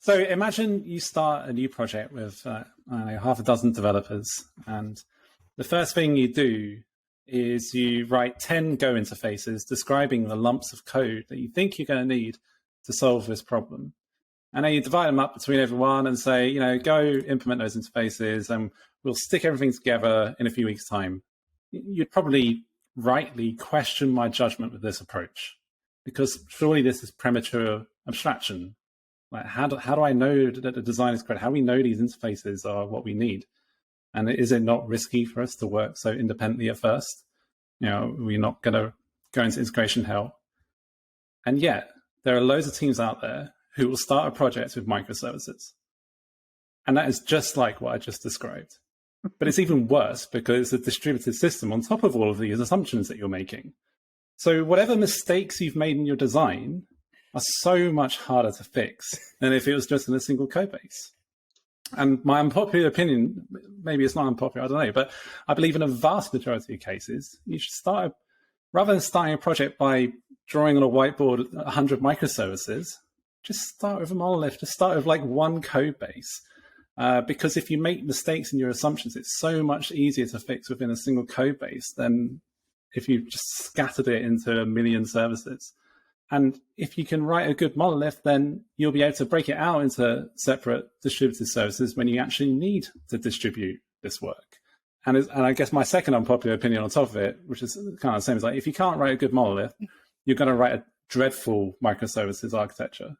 So imagine you start a new project with half a dozen developers, and the first thing you do is you write 10 Go interfaces describing the lumps of code that you think you're going to need to solve this problem. And then you divide them up between everyone and say, go implement those interfaces and we'll stick everything together in a few weeks' time. You'd probably rightly question my judgment with this approach, because surely this is premature abstraction. Like, how do I know that the design is correct? How do we know these interfaces are what we need? And is it not risky for us to work so independently at first? We're not going to go into integration hell. And yet, there are loads of teams out there who will start a project with microservices. And that is just like what I just described. But it's even worse because it's a distributed system on top of all of these assumptions that you're making. So whatever mistakes you've made in your design are so much harder to fix than if it was just in a single code base. And my unpopular opinion, maybe it's not unpopular, I don't know, but I believe in a vast majority of cases, you should rather than starting a project by drawing on a whiteboard 100 microservices, just start with a monolith, just start with like one code base. Because if you make mistakes in your assumptions, it's so much easier to fix within a single code base than if you just scattered it into a million services. And if you can write a good monolith, then you'll be able to break it out into separate distributed services when you actually need to distribute this work. And I guess my second unpopular opinion on top of it, which is kind of the same, is like, if you can't write a good monolith, you're going to write a dreadful microservices architecture.